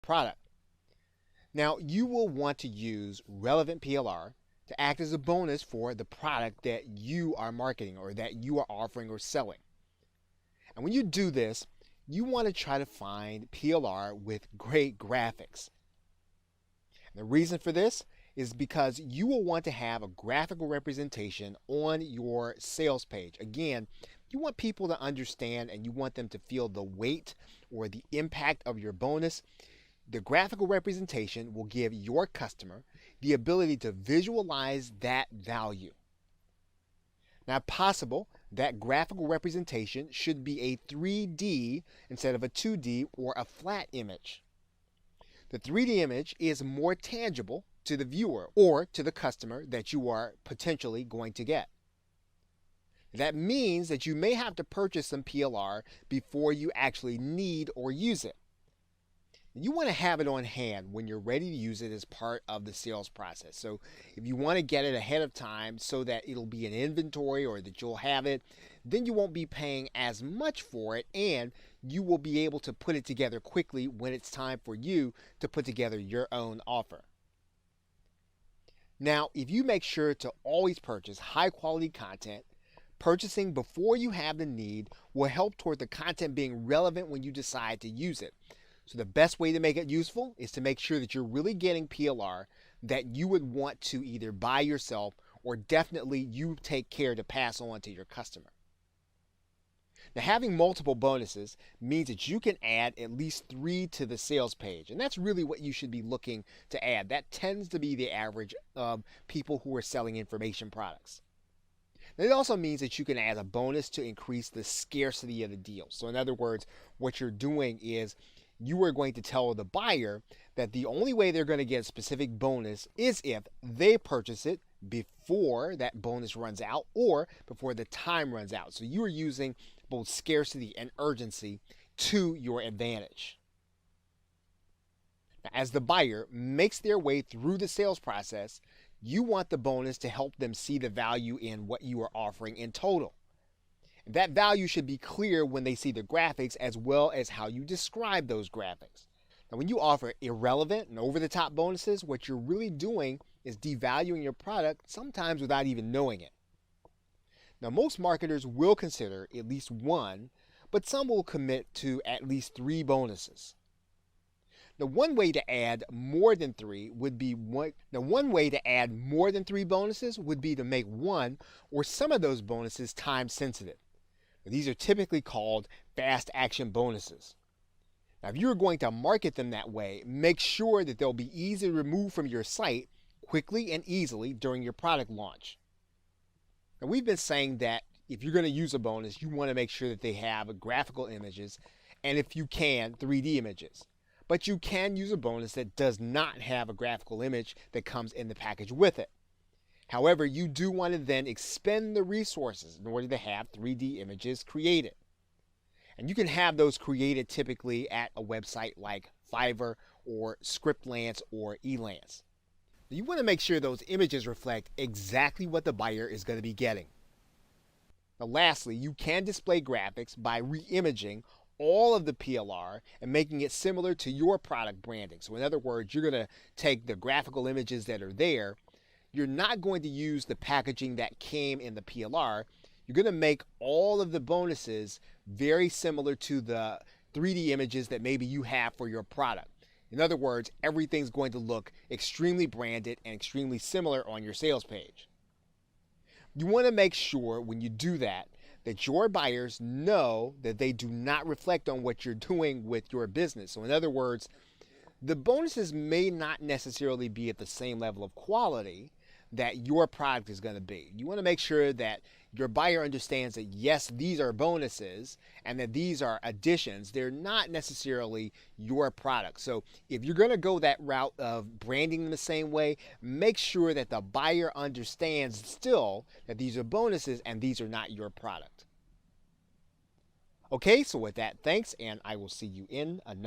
product. Now, you will want to use relevant PLR to act as a bonus for the product that you are marketing or that you are offering or selling. And when you do this, you want to try to find PLR with great graphics. And the reason for this is because you will want to have a graphical representation on your sales page. Again, you want people to understand and you want them to feel the weight or the impact of your bonus. The graphical representation will give your customer the ability to visualize that value. Now, if possible, that graphical representation should be a 3D instead of a 2D or a flat image. The 3D image is more tangible to the viewer or to the customer that you are potentially going to get. That means that you may have to purchase some PLR before you actually need or use it. You want to have it on hand when you're ready to use it as part of the sales process. So if you want to get it ahead of time so that it'll be in inventory or that you'll have it, then you won't be paying as much for it and you will be able to put it together quickly when it's time for you to put together your own offer. Now, if you make sure to always purchase high quality content, purchasing before you have the need will help toward the content being relevant when you decide to use it. So the best way to make it useful is to make sure that you're really getting PLR that you would want to either buy yourself or definitely you take care to pass on to your customer. Now, having multiple bonuses means that you can add at least 3 to the sales page, and that's really what you should be looking to add. That tends to be the average of people who are selling information products. Now, it also means that you can add a bonus to increase the scarcity of the deal. So in other words, what you're doing is you are going to tell the buyer that the only way they're going to get a specific bonus is if they purchase it before that bonus runs out or before the time runs out. So you are using both scarcity and urgency to your advantage. Now, as the buyer makes their way through the sales process, you want the bonus to help them see the value in what you are offering in total. That value should be clear when they see the graphics as well as how you describe those graphics. Now, when you offer irrelevant and over-the-top bonuses, what you're really doing is devaluing your product, sometimes without even knowing it. Now, most marketers will consider at least one, but some will commit to at least 3 bonuses. Now, one way to add more than 3 bonuses would be to make one or some of those bonuses time sensitive. These are typically called fast action bonuses. Now, if you're going to market them that way, make sure that they'll be easy to remove from your site quickly and easily during your product launch. Now, we've been saying that if you're going to use a bonus, you want to make sure that they have graphical images and, if you can, 3D images. But you can use a bonus that does not have a graphical image that comes in the package with it. However, you do want to then expend the resources in order to have 3D images created. And you can have those created typically at a website like Fiverr or Scriptlance or Elance. You want to make sure those images reflect exactly what the buyer is going to be getting. Now, lastly, you can display graphics by re-imaging all of the PLR and making it similar to your product branding. So in other words, you're going to take the graphical images that are there. You're not going to use the packaging that came in the PLR. You're going to make all of the bonuses very similar to the 3D images that maybe you have for your product. In other words, everything's going to look extremely branded and extremely similar on your sales page. You want to make sure when you do that your buyers know that they do not reflect on what you're doing with your business. So in other words, the bonuses may not necessarily be at the same level of quality that your product is going to be. You want to make sure that your buyer understands that yes, these are bonuses and that these are additions. They're not necessarily your product. So if you're going to go that route of branding them the same way, make sure that the buyer understands still that these are bonuses and these are not your product. Okay, so with that, thanks, and I will see you in another